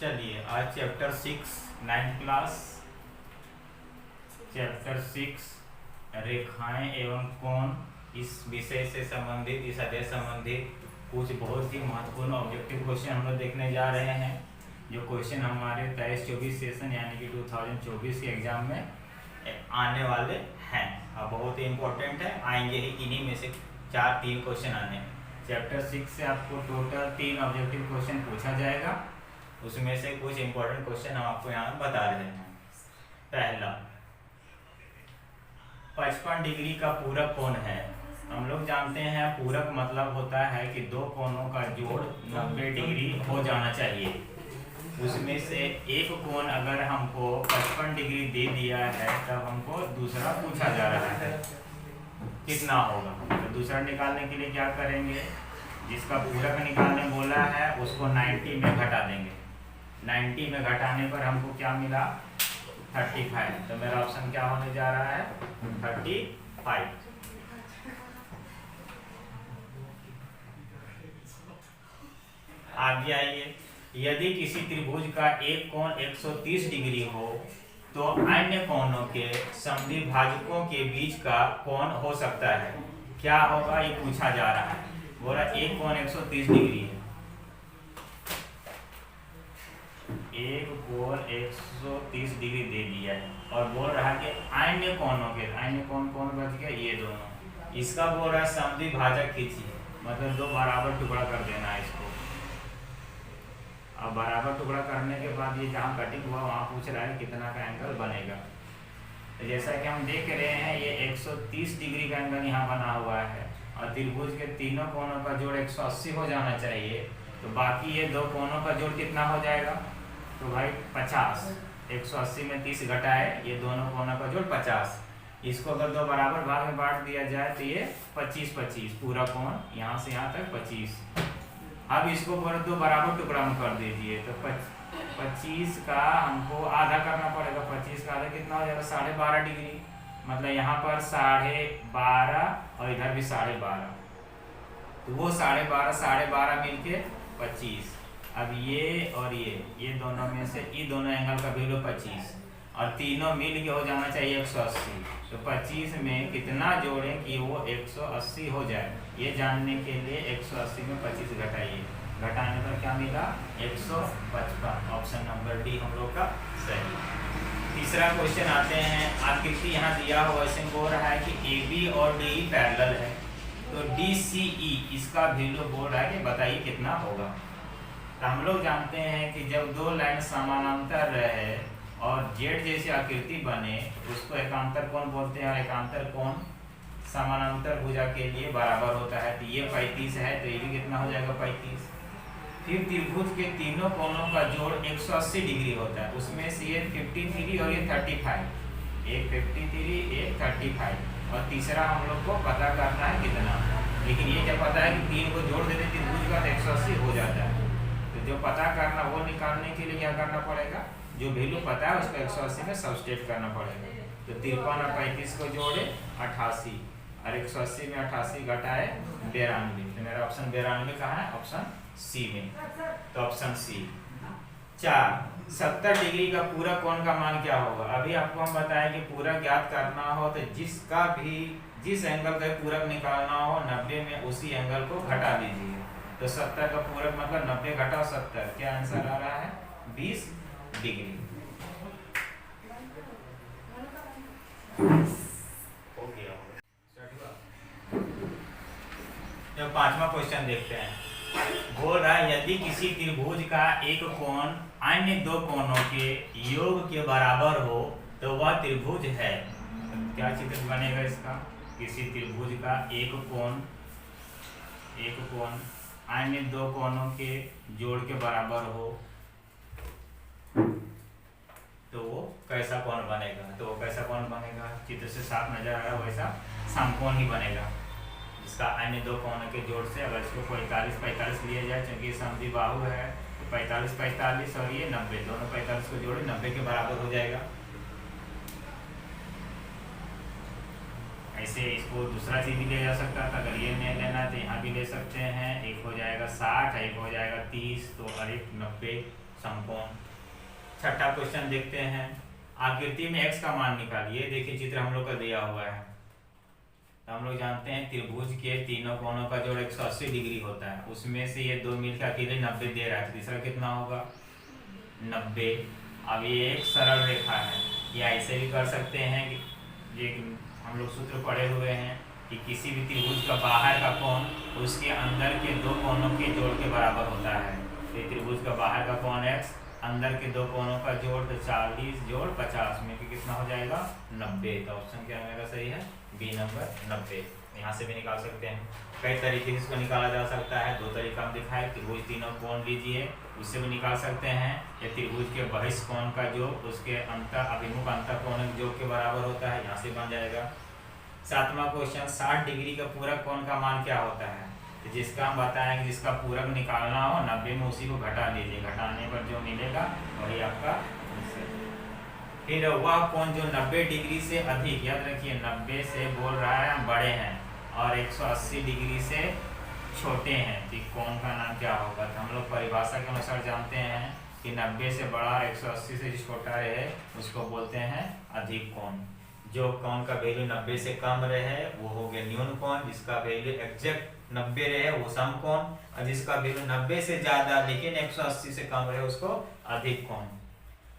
चलिए आज chapter 6 9th class chapter 6 रेखाएं एवं कोण इस विषय से संबंधित इस अध्याय संबंधित कुछ बहुत ही महत्वपूर्ण ऑब्जेक्टिव क्वेश्चन हम लोग देखने जा रहे हैं। जो क्वेश्चन हमारे 23-24 सेशन यानी कि 2024 के एग्जाम में आने वाले हैं और बहुत ही इम्पोर्टेंट है, आएंगे ही इन्हीं में से 3 क्वेश्चन आने हैं। चैप्टर 6 से आपको टोटल 3 ऑब्जेक्टिव क्वेश्चन पूछा जाएगा, उसमें से कुछ इंपॉर्टेंट क्वेश्चन हम आपको यहाँ बता रहे हैं। पहला 55 डिग्री का पूरक कोण है। हम लोग जानते हैं पूरक मतलब होता है कि दो कोणों का जोड़ 90 डिग्री हो जाना चाहिए। उसमें से एक कोण अगर हमको 55 डिग्री दे दिया है तब हमको दूसरा पूछा जा रहा है कितना होगा। तो दूसरा निकालने के लिए क्या करेंगे, जिसका पूरक निकालने बोला है उसको 90 में घटा देंगे। 90 में घटाने पर हमको क्या मिला 35। तो मेरा ऑप्शन क्या होने जा रहा है 35। आगे आइए, यदि किसी त्रिभुज का एक कोण 130 डिग्री हो तो अन्य कोणों के समद्विभाजकों के बीच का कोण हो सकता है, क्या होगा ये पूछा जा रहा है। बोला एक कोण 130 डिग्री है, एक कोण 130 डिग्री दे दिया है और बोल रहा है कि अन्य कोणों के, अन्य कोण कौन बच गया ये दोनों, इसका बोल रहा है समद्विभाजक खींचिए, मतलब दो बराबर टुकड़ा कर देना है इसको। अब बराबर टुकड़ा करने के बाद ये जहाँ कटिंग हुआ वहाँ पूछ रहा है कितना का एंगल बनेगा। तो जैसा कि हम देख रहे हैं ये 130 डिग्री का एंगल यहाँ बना हुआ है और त्रिभुज के तीनों कोणों का जोड़ 180 हो जाना चाहिए। तो बाकी ये दो कोणों का जोड़ कितना हो जाएगा, तो भाई 50। 180 में 30 घटाए, ये दोनों कोणों का जोड़ 50। इसको अगर दो बराबर भाग में बांट दिया जाए तो ये 25-25 पूरा कोण यहाँ से यहाँ तक 25। अब इसको दो बराबर टुकड़ा में कर दीजिए तो 25 का हमको आधा करना पड़ेगा। 25 का आधा कितना हो जाएगा 12.5 डिग्री, मतलब यहाँ पर 12.5 और इधर भी 12.5, तो वो 12.5 मिलके 25। अब ये और ये दोनों में से ये दोनों एंगल का वैल्यू 25 और तीनों मिल के हो जाना चाहिए 180। तो 25 में कितना जोड़ें कि वो 180 हो जाए, ये जानने के लिए 180 में 25 घटाइए, घटाने पर क्या मिला 155। ऑप्शन नंबर डी हम लोग का सही। तीसरा क्वेश्चन आते हैं, आकृति यहाँ दिया हुआ क्वेश्चन बोल रहा है कि AB और DE पैरेलल है, तो DCE इसका वैल्यू बोल रहा है कि बताइए कितना होगा। तो हम लोग जानते हैं कि जब दो लाइन समानांतर रहे और जेड जैसी आकृति बने उसको एकांतर कोण बोलते हैं और एकांतर कोण समानांतर भुजा के लिए बराबर होता है। तो ये 35 है तो ये भी कितना हो जाएगा 35। फिर त्रिभुज के तीनों कोणों का जोड़ 180 डिग्री होता है, उसमें से ये 53 और ये 35, एक 53 एक 35 और तीसरा हम लोग को पता करना है कितना। लेकिन ये जब पता है कि 3 को जोड़ देते त्रिभुज का तो 180 हो जाता है। तो जो पता करना वो निकालने के लिए क्या करना पड़ेगा, जो वैल्यू पता है उसको 180 में सब्सट्रैक्ट करना पड़ेगा। तो 53 और 35 को जोड़े 88 और 180 में 88 घटाए 92। तो मेरा ऑप्शन 92 कहाँ है, ऑप्शन सी में। तो ऑप्शन सी। 4 70 डिग्री का पूरक कोण का मान क्या होगा। अभी आपको हम बताएं कि पूरक ज्ञात करना हो तो जिस एंगल का पूरक निकालना हो 90 में उसी एंगल को घटा दीजिए। तो 70 का पूरक मतलब 90 घटाओ 70, क्या आंसर आ रहा है 20 डिग्री। हो गया। तो 5वां क्वेश्चन देखते हैं, बोल रहा है यदि किसी त्रिभुज का एक कोण अन्य दो कोणों के योग के बराबर हो तो वह त्रिभुज है। क्या चित्र बनेगा इसका, किसी त्रिभुज का एक कोण अन्य दो कोणों के जोड़ के बराबर हो तो वो कैसा कोण बनेगा। तो वो कैसा कोण बनेगा, चित्र से साफ नजर आ रहा है वैसा समकोण ही बनेगा, जिसका अन्य दो कोणों के जोड़ से अगर इसको 45-45 लिया जाए, क्योंकि समद्विबाहु है तो 45-45 और ये 90, दोनों 45 को जोड़े 90 के बराबर हो जाएगा। ऐसे इसको दूसरा चीज भी लिया जा सकता था, अगर ये नहीं लेना तो यहाँ भी ले सकते हैं। एक हो जाएगा 60, एक हो जाएगा 30, तो और एक 90, समकोण। छठा क्वेश्चन देखते हैं, आकृति में x का मान निकालिए। देखिए चित्र हम लोग का दिया हुआ है, तो हम लोग जानते हैं त्रिभुज के तीनों कोणों का जोड़ 180 डिग्री होता है, उसमें से ये दो मिलकर अकेले 90 दे रहा है, तो तीसरा कितना होगा 90। अब ये एक सरल रेखा है, या ऐसे भी कर सकते हैं कि ये हम लोग सूत्र पढ़े हुए हैं कि किसी भी त्रिभुज का बाहर का कोण उसके अंदर के दो कोणों के जोड़ के बराबर होता है। तो त्रिभुज का बाहर का कोण x, अंदर के दो कोणों का जोड़ तो 40 जोड़ 50 में कि कितना हो जाएगा 90। तो ऑप्शन क्या मेरा सही है, बी नंबर 90। यहाँ से भी निकाल सकते हैं, कई तरीके से इसको निकाला जा सकता है। दो तरीका हम दिखाए, त्रिभुज तीनों कोण लीजिए उससे भी निकाल सकते हैं, या त्रिभुज के बहिष्ठ कोण का योग उसके अंतर अभिमुख अंतर कोण योग के बराबर होता है, यहाँ से बन जाएगा। सातवां क्वेश्चन, 60 डिग्री का पूरक कोण का मान क्या होता है। तो जिसका हम बताएंगे जिसका पूरक निकालना हो 90 में उसी को घटा लीजिए, घटाने पर जो मिलेगा वही आपका। फिर वह कोण जो 90 डिग्री से अधिक, याद रखिए 90 से बोल रहा है हम बड़े हैं और 180 डिग्री से छोटे हैं, तो कोण का नाम क्या होगा। तो हम लोग परिभाषा के अनुसार जानते हैं कि 90 से बड़ा और 180 से छोटा रहे उसको बोलते हैं अधिक कोण। जो कोण का वैल्यू 90 से कम रहे वो हो गया न्यून कोण, जिसका वैल्यू एग्जैक्ट 90 रहे वो सम कोण, और जिसका वैल्यू 90 से ज्यादा लेकिन 180 से कम रहे उसको अधिक कोण।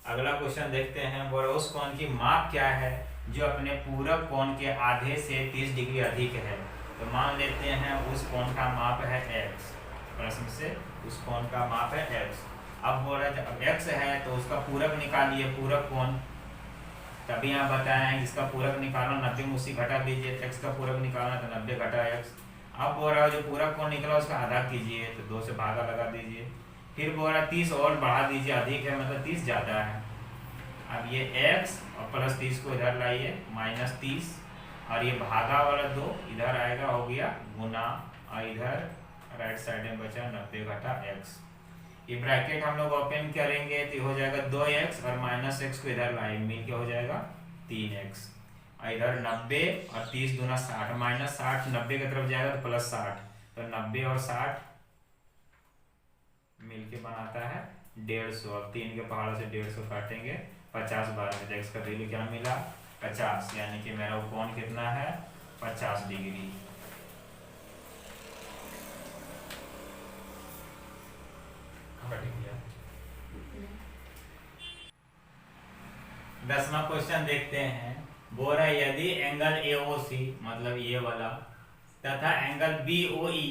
अगला क्वेश्चन देखते हैं, बोले उस कोण की माप क्या है जो अपने पूरक कोण के आधे से 30 डिग्री अधिक है। तो मान लेते हैं उस कोण का माप है x, प्रश्न से उस कोण का माप है x। अब बोल रहे जब x है तो उसका पूरक निकालिए, पूरक कोण। तभी यहाँ बताएं जिसका पूरक निकालना 90 में उसी घटा दीजिए, x का पूरक निकालना तो 90 घटा x। अब बोल रहा है जो पूरक कोण निकला उसका आधा कीजिए, तो 2 से भागा लगा दीजिए। फिर बोल रहा है 30 और बढ़ा दीजिए, अधिक है मतलब 30 ज़्यादा है। अब ये x और प्लस 30 को इधर लाइए -30, और ये भागा वाला 2 इधर आएगा, हो गया गुना, और इधर राइट साइड में बचा 90 घटा x। ये ब्रैकेट हम लोग ओपन करेंगे तो हो जाएगा 2x और -x को इधर लाएंगे मिल के हो जाएगा 3x, और इधर 90 और 30 दूना 60, -60 90 की तरफ जाएगा तो +60, तो 90 और 60 मिल के बनाता है 150। अब 3 के पहाड़ों से 150 काटेंगे, 50 बार में x का वैल्यू क्या मिला 50, यानी कि मेरा कोण कितना है 50 डिग्री। दसवां क्वेश्चन देखते हैं, बोल रहा है यदि एंगल AOC मतलब ये वाला तथा एंगल BOE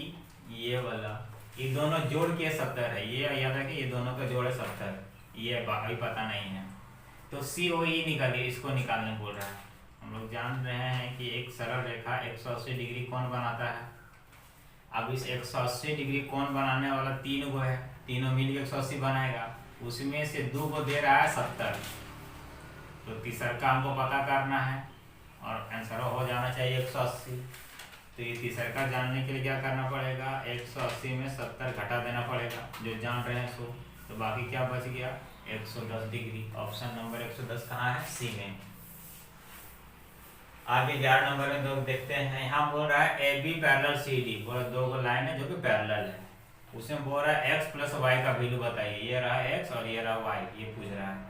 ये वाला, ये दोनों जोड़ के 70 है, ये याद रखिए ये दोनों का जोड़ है 70, ये अभी पता नहीं है। तो COE निकालिए, इसको निकालने बोल रहा है। हम लोग जान रहे हैं कि एक सरल रेखा 180 डिग्री कोण बनाता है। अब इस 180 डिग्री कोण बनाने वाला 3 गो है, तीनों मिलकर 180 बनाएगा, उसमें से 2 को दे रहा है 70, तो तीसरा का हमको पता करना है और आंसर हो जाना चाहिए 180। तो ये तीसरा का जानने के लिए क्या करना पड़ेगा, 180 में 70 घटा देना पड़ेगा, जो जान रहे हैं सो। तो बाकी क्या बच गया 110 डिग्री। ऑप्शन नंबर 110 कहाँ है, सी में। आगे 11 नंबर में 2 देखते हैं, यहाँ बोल रहा है AB पैरेलल CD, बोला 2 लाइन है जो कि पैरेलल है, उसमें बोल रहा है x + y का वैल्यू बताइए। ये रहा x और ये रहा y, ये पूछ रहा है।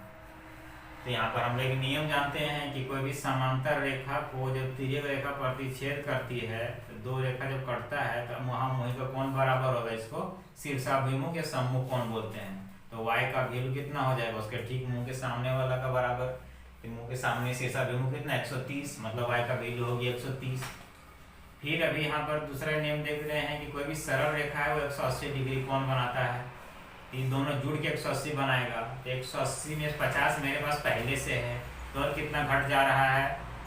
तो यहाँ पर हम लोग नियम जानते हैं कि कोई भी समांतर रेखा को जब तिर्यक रेखा प्रतिच्छेद करती है, तो 2 रेखा जब कटता है तो वहाँ मुँह का कोण बराबर होगा, इसको शीर्षाभिमुख या सम्मुख कोण बोलते हैं। तो y का वैल्यू कितना हो जाएगा, उसके ठीक मुंह के सामने वाला का बराबर। तो मुंह के सामने शीर्षाभिमुख कितना 130, मतलब y का वैल्यू होगी 130। फिर अभी यहाँ पर दूसरा नियम देख रहे हैं कि कोई भी सरल रेखा है वो 180 डिग्री कोण बनाता है, इन दोनों जुड़ के 180 बनाएगा। तो 180 में 50 मेरे पास पहले से है, तो और कितना घट जा रहा है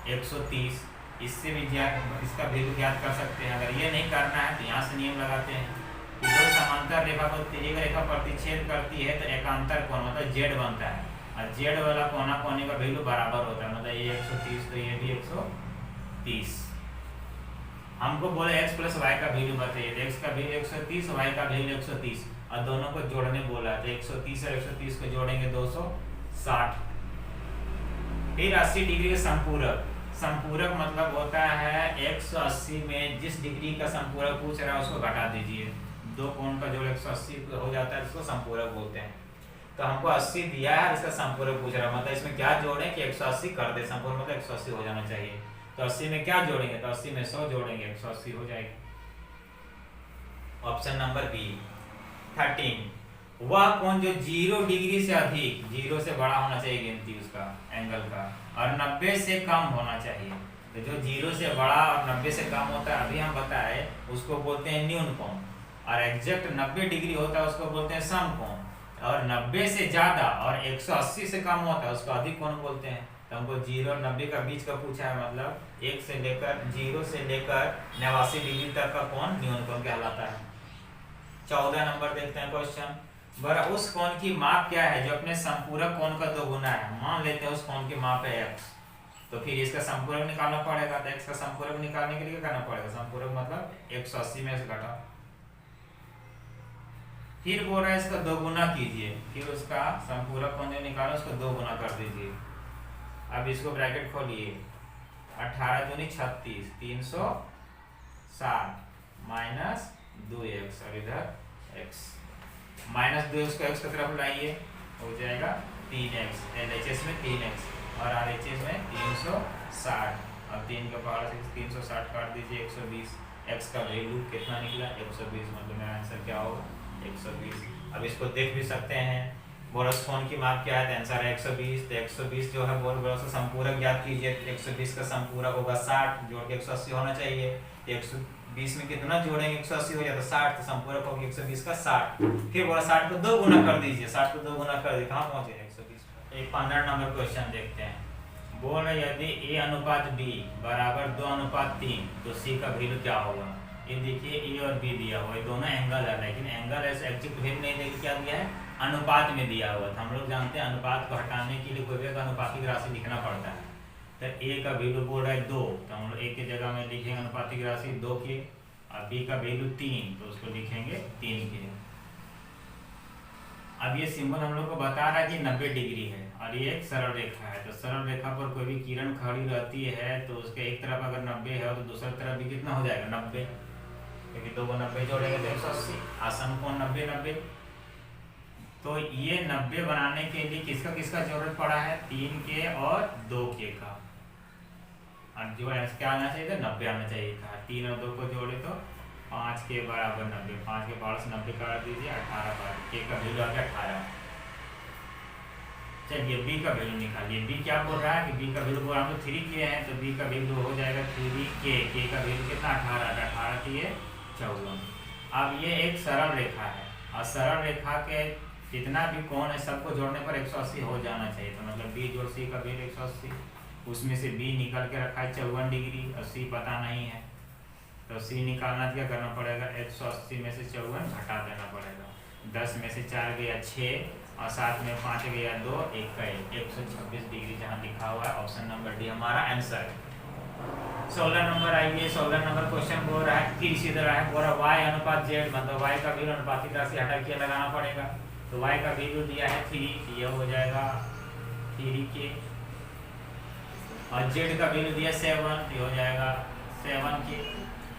130। इससे भी इसका वैल्यू ज्ञात कर सकते हैं। अगर ये नहीं करना है तो यहाँ से नियम लगाते हैं कि दो समांतर रेखा को तिर्यक रेखा प्रतिच्छेद करती है तो एकांतर कोण मतलब z बनता है, और z वाला कोना कोने का वैल्यू बराबर होता है, मतलब ये 130 तो ये भी 130। हमको बोले x + y का वैल्यू बताइए, तो x का वैल्यू 130, y का वैल्यू 130, और दोनों को जोड़ने बोला तो 130 और 130 को जोड़ेंगे 260। फिर 80 डिग्री का संपूरक, संपूरक मतलब होता है 180 में जिस डिग्री का संपूरक पूछ रहा है उसको घटा दीजिए, 2 कोण का जोड़ 180 हो जाता है, इसको संपूरक बोलते हैं। तो हमको 80 दिया है, इसका संपूरक पूछ रहा है, मतलब इसमें क्या जोड़े कि 180 कर दे, संपूरक मतलब 180 हो जाना चाहिए। तो 80 में क्या जोड़ेंगे, तो 80 में 100 जोड़ेंगे, 180 हो जाएगी। Option number B. 13, वह कोण जो 0 डिग्री से अधिक, 0 से बड़ा होना चाहिए गिनती उसका एंगल का, और 90 से कम होना चाहिए। तो जो 0 से बड़ा और 90 से कम होता है, अभी हम बताए, उसको बोलते हैं न्यून कोण, और एग्जैक्ट 90 डिग्री होता है उसको बोलते हैं सम कोण, और 90 से ज्यादा और 180 से कम होता है उसको अधिक कोण बोलते हैं। तो हमको 0 और 90 का बीच का पूछा है, मतलब 1 से लेकर 0 से लेकर 89 डिग्री तक का कोण न्यून कोण कहलाता है। 14 नंबर देखते हैं क्वेश्चन। बड़ा उस कोण की माप क्या है जो अपने संपूरक कोण का 2 गुना है। मान लेते हैं उस कोण की माप है x, तो फिर इसका संपूरक निकालना पड़ेगा। तो x का संपूरक निकालने के लिए क्या करना पड़ेगा, संपूरक मतलब 180 में से घटा, फिर बोल रहा है इसका 2 गुना कीजिए, फिर उसका संपूरक कोण जो निकालो उसको 2 गुना कर दीजिए। अब इसको ब्रैकेट खोलिए, 18 दूनी 36, 360 माइनस 2x, और इधर x माइनस 2x को x की तरफ लाइए, हो जाएगा 3x, LHS में 3x और RHS में 360, और 3 के पावर से 360 काट दीजिए, 120। x का वैल्यू कितना निकला, 120, मतलब मेरा आंसर क्या होगा, 120। अब इसको देख भी सकते हैं, बोरस कोण की माप क्या है, तो आंसर है 120। तो 120 जो है बोरस संपूरक ज्ञात कीजिए, 120 का संपूरक होगा 60, जोड़ के 180 होना चाहिए। 120 में कितना जोड़ेंगे, 180 हो जाता 60, तो संपूरक होगा 120 का 60। फिर बोला 60 को 2 गुना कर दीजिए, 60 को 2 गुना कर दीजिए, कहाँ पहुंचे 120 पर। एक 15 नंबर क्वेश्चन देखते हैं। बोल रहे यदि A अनुपात B बराबर 2:3, तो C का वैल्यू क्या होगा। ये देखिए A और B दिया हुआ है, दोनों एंगल है, लेकिन एंगल ऐसे एग्जैक्ट वैल्यू नहीं देखिए क्या दिया है, अनुपात में दिया हुआ था। हम लोग जानते हैं अनुपात को हटाने के लिए कोई भी अनुपातिक राशि लिखना पड़ता है। तो A का वैल्यू बोल रहा है 2, तो हम लोग A की जगह में लिखेंगे अनुपातिक राशि 2 के, और B का वैल्यू 3, तो उसको लिखेंगे 3 के। अब ये सिंबल हम लोग को बता रहा है कि 90 डिग्री है, और ये एक सरल रेखा है। तो सरल रेखा पर कोई भी किरण खड़ी रहती है, तो उसके एक तरफ अगर 90 है तो दूसरी तरफ भी कितना हो जाएगा, 90, क्योंकि 2 को 90 जोड़ेंगे तो 180, आसन कोण 90 90। तो ये 90 बनाने के लिए किसका किसका जरूरत पड़ा है, 3 के और 2 के का, और जो क्या आना चाहिए था, 90 आना चाहिए था। 3 और 2 को जोड़े तो 5 के बराबर 90, 5 के पावर से 90 काट दीजिए, 18 पर के का वैल्यू आ गया 18। चलिए B का वैल्यू निकालिए। B क्या बोल रहा है कि B का वैल्यू बोल रहा है, हम तो 3 किए हैं, तो B का वैल्यू हो जाएगा 3k, k का वैल्यू कितना 18, 18 की 54। अब ये एक सरल रेखा है, और सरल रेखा के जितना भी कोण है सबको जोड़ने पर 180 हो जाना चाहिए। तो मतलब B जोड़ C का वैल्यू 180, उसमें से B निकल के रखा है 54 डिग्री, और C पता नहीं है, तो C निकालना क्या करना पड़ेगा, 180 में से 54 घटा देना पड़ेगा। 10 में से 4 गया 6, और 7 में 5 गया 2, 1 का 1, 126 डिग्री जहाँ लिखा हुआ है, ऑप्शन नंबर डी हमारा आंसर है। 16 नंबर आइए। 16 नंबर क्वेश्चन बोल रहा है, फिर इसी तरह है, बोल रहा y अनुपात z, मतलब y का वैल्यू अनुपातिक राशि हटा के लगाना पड़ेगा। तो y का वैल्यू दिया है 3, ये हो जाएगा 3k, और z का वैल्यू दिया 7, ये हो जाएगा 7k।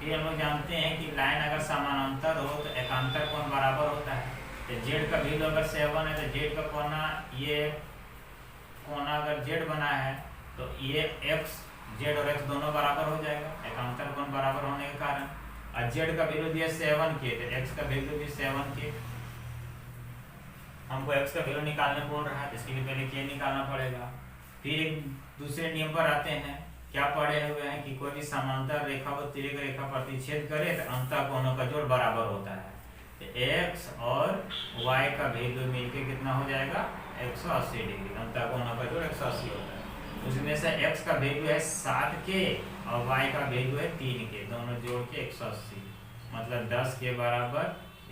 फिर हम लोग जानते हैं कि लाइन अगर समानांतर हो तो एकांतर कोण बराबर होता है। तो z का वैल्यू अगर 7 है, तो z का कोना, ये कोना अगर z बना है, तो ये x, z और x दोनों बराबर हो जाएगा, एकांतर कोण बराबर होने के कारण। और z का वैल्यू दिया 7k, तो x का वैल्यू भी 7k। हमको x का वैल्यू निकालने बोल रहा है, इसके लिए पहले k निकालना पड़ेगा। फिर एक दूसरे नियम पर आते हैं, क्या पढ़े हुए हैं कि कोई भी समांतर रेखा व तिर्यक रेखा प्रतिच्छेद करे तो अंतः कोणों का जोड़ बराबर होता है। तो x और y का वैल्यू मिलके कितना हो जाएगा, 180 डिग्री, अंतः कोणों का जोड़ 180 होता है। उसमें से x का वैल्यू है 7k और y का वैल्यू है 3k, दोनों जोड़ के 180, मतलब 10 के बराबर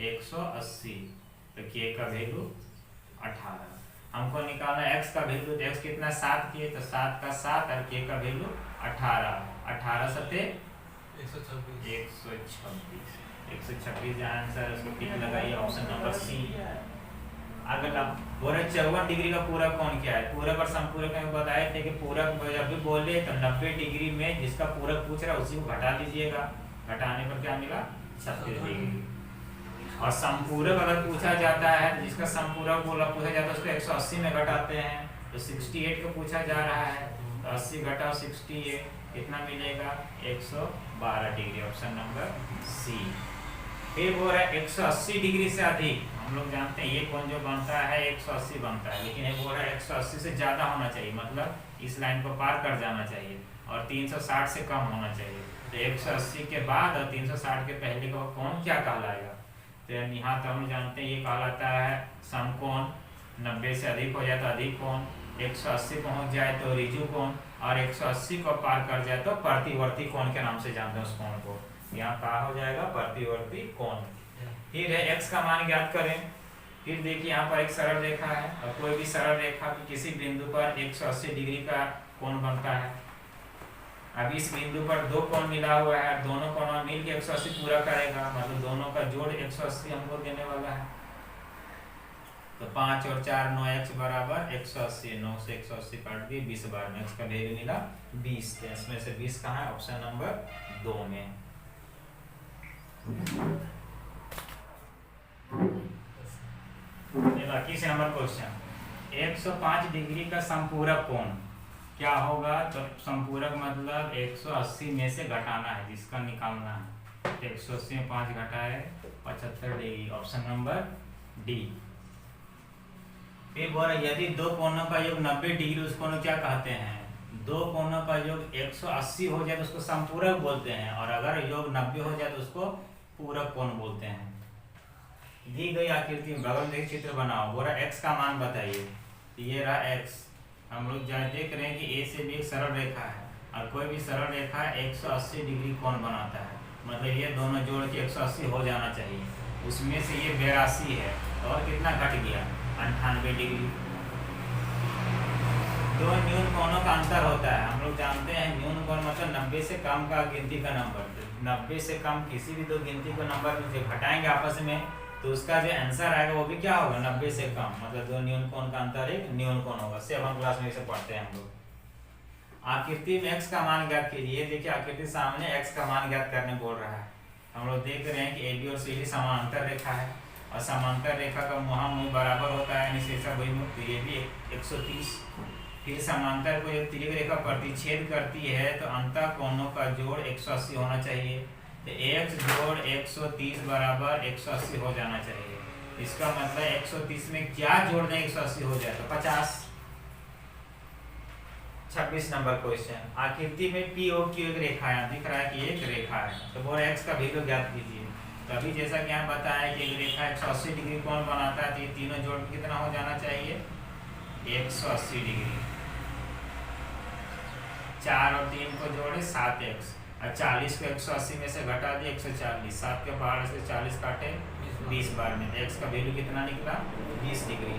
180, तो k का वैल्यू 18। हमको निकालना x का वैल्यू, तो x कितना 7k, तो 7 का 7 और k का वैल्यू 18, 18 सते 126 आंसर, उसको टिक लगाइए, ऑप्शन नंबर सी। अगला बोले 54 डिग्री का पूरक कोण क्या है। पूरक और संपूरक में बताए थे कि पूरक जब भी बोले तो 90 डिग्री में जिसका पूरक पूछ रहा है उसी को घटा दीजिएगा, घटाने पर क्या मिला, 36 डिग्री। और संपूरक अगर पूछा जाता है तो जिसका उसका संपूरक बोला पूछा जाता है उसको 180 में घटाते हैं, तो 68 को पूछा जा रहा है, तो 80 घटाओ 68 कितना मिलेगा 112 डिग्री, ऑप्शन नंबर सी। फिर वो है 180 डिग्री से अधिक, हम लोग जानते हैं ये कोण जो बनता है 180 बनता है, लेकिन ये बोल रहा है 180 से ज़्यादा होना चाहिए, मतलब इस लाइन को पार कर जाना चाहिए और 360 से कम होना चाहिए। तो 180 के बाद और 360 के पहले का कोण क्या कहलाएगा, तो यहाँ तो हम जानते हैं ये कहलाता है समकोण, 90 से अधिक हो जाए तो अधिक कोण, 180 पहुँच जाए तो ऋजु कोण, और 180 को पार कर जाए तो प्रतिवर्ती कोण के नाम से जानते हैं उस कोण को। यहाँ कहा हो जाएगा प्रतिवर्ती कोण। फिर है x का मान ज्ञात करें। फिर देखिए यहाँ पर एक सरल रेखा है और कोई भी सरल रेखा की किसी बिंदु पर 180 डिग्री का कोण बनता है। अब इस बिंदु पर दो कोण मिला हुआ है, दोनों कोण मिल के 180 पूरा करेगा, मतलब दोनों का जोड़ 180 हमको देने वाला है। तो 5 और 4 9x बराबर 180, 9 से 180 काट दिए 20 बार में x का वैल्यू मिला 20, तो इसमें से 20 कहाँ है, ऑप्शन नंबर 2 में। बाकी से नंबर क्वेश्चन, 105 डिग्री का संपूरक कोण क्या होगा, तो संपूरक मतलब 180 में से घटाना है, जिसका निकालना है, 180 में 5 घटाए 75 डिग्री, ऑप्शन नंबर डी। फिर बोल यदि दो कोणों का योग 90 डिग्री उसको क्या कहते हैं, दो कोणों का योग 180 हो जाए तो उसको संपूरक बोलते हैं, और अगर योग 90 हो जाए तो उसको पूरक कोण बोलते हैं। दी गई आकृति में बगल में चित्र बनाओ, बोला x का मान बताइए, ये रहा x, हम लोग देख रहे हैं कि a से भी एक सरल रेखा है और कोई भी सरल रेखा 180 डिग्री कोण बनाता है, मतलब ये दोनों जोड़ के 180 हो जाना चाहिए, उसमें से ये 82 है और कितना घट गया 98 डिग्री। दो न्यून कोणों का अंतर होता है, हम लोग जानते हैं न्यून कोण मतलब 90 से कम का गिनती का नंबर, 90 से कम किसी भी दो गिनती को नंबर में जो घटाएंगे आपस में तो उसका जो आंसर आएगा वो भी क्या होगा 90 से कम, मतलब दो न्यून कोण का अंतर एक न्यून कोण होगा। 7th क्लास में इसे पढ़ते हैं हम लोग। आकृति में x का मान ज्ञात कीजिए, देखिए आकृति सामने x का मान ज्ञात करने बोल रहा है। हम लोग देख रहे हैं कि AB और CD समांतर रेखा है और समांतर रेखा का मुहामुह बराबर होता है, यानी शीर्षक वही, तो ये भी 130। फिर समांतर को एक तिर्यक रेखा प्रतिच्छेद करती है तो अंतः कोणों का जोड़ 180 होना चाहिए, तो x जोड़ 130 बराबर 180 हो जाना चाहिए। इसका मतलब 130 में क्या जोड़ दें 180 हो जाए तो 50। 26 नंबर क्वेश्चन, आकृति में POQ एक रेखा है, दिख रहा है कि एक रेखा है, तो बोल x का वैल्यू ज्ञात कीजिए। तो अभी जैसा कि यहाँ बताया कि एक रेखा 180 डिग्री कोण बनाता है, तो ये तीनों जोड़ कितना हो जाना चाहिए 180 डिग्री। 4 और 3 को जोड़े 7x और 40 को 180 में से घटा दिए 140, 7 के पहाड़ से 40 काटे 20 बार में, x का वैल्यू कितना निकला 20 डिग्री।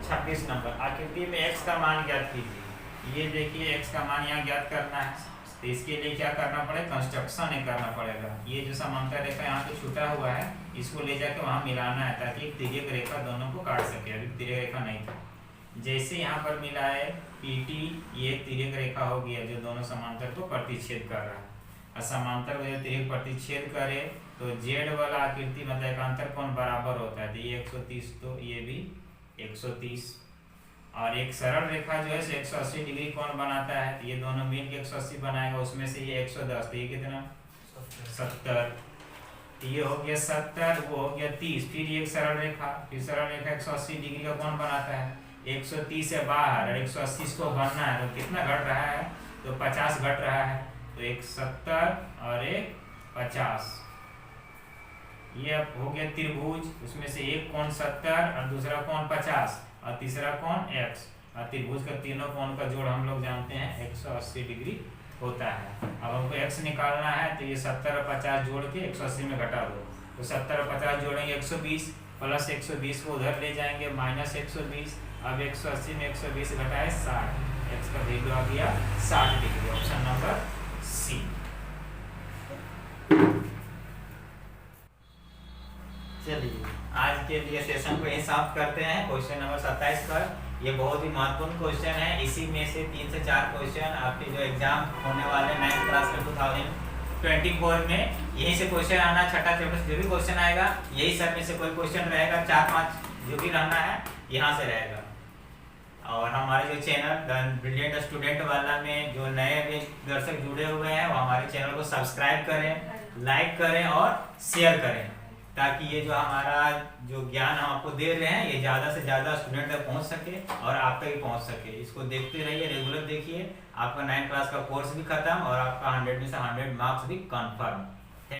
26 नंबर, आकृति में x का मान ज्ञात कीजिए। ये देखिए x का मान यहाँ ज्ञात करना है, तो इसके लिए क्या करना पड़ेगा, कंस्ट्रक्शन करना पड़ेगा। ये जो समांतर रेखा यहाँ पे छूटा हुआ है इसको ले जाके वहाँ मिलाना है ताकि एक तिर्यक रेखा दोनों को काट सके, अभी तिर्यक रेखा नहीं था। जैसे यहाँ पर मिला है PT, ये तिर्यक रेखा हो गया जो दोनों समांतर को प्रतिच्छेद कर रहा है, और समांतर को जब तिर्यक प्रतिच्छेद करे तो Z वाला आकृति मतलब एकांतर कोण बराबर होता है, तो ये 130 तो ये भी 130, और एक सरल रेखा जो है 180 डिग्री कोण बनाता है, तो ये दोनों मिल के 180 बनाएगा, उसमें से ये 110, तो ये कितना 70, ये हो गया 70, वो हो गया 30। फिर ये एक सरल रेखा, फिर सरल रेखा 180 डिग्री का कोण बनाता है, 130 से बाहर और 180 को बनना है तो कितना घट रहा है, तो 50 घट रहा है, तो एक 70 और एक 50। ये अब हो गया त्रिभुज, उसमें से एक कोण 70 और दूसरा कोण 50 और तीसरा कोण x, और त्रिभुज का तीनों कोण का जोड़ हम लोग जानते हैं 180 डिग्री होता है। अब हमको x निकालना है, तो ये 70 और 50 जोड़ के 180 में घटा दो, तो 70 और 50 जोड़ेंगे 120, प्लस 120 को उधर ले जाएंगे माइनस 120, अब 180 में 120 घटाए 60, x का वैल्यू आ गया 60 डिग्री, ऑप्शन नंबर सी। चलिए आज के लिए सेशन को यही समाप्त करते हैं। क्वेश्चन नंबर 27 पर, ये बहुत ही महत्वपूर्ण क्वेश्चन है, इसी में से 3 से 4 क्वेश्चन आपके जो एग्जाम होने वाले 9th क्लास के 24 में यहीं से क्वेश्चन आना, छठा चैप्टर से जो भी क्वेश्चन आएगा यही सब में से कोई क्वेश्चन रहेगा, 4-5 जो भी रहना है यहाँ से रहेगा। और हमारे जो चैनल ब्रिलियंट स्टूडेंट वाला में जो नए भी दर्शक जुड़े हुए हैं वो हमारे चैनल को सब्सक्राइब करें, लाइक करें और शेयर करें, ताकि ये जो हमारा जो ज्ञान हम आपको दे रहे हैं ये ज़्यादा से ज़्यादा स्टूडेंट तक पहुंच सके और आप तक भी पहुंच सके। इसको देखते रहिए, रेगुलर देखिए, आपका 9th क्लास का कोर्स भी खत्म और आपका 100 में से 100 मार्क्स भी कन्फर्म।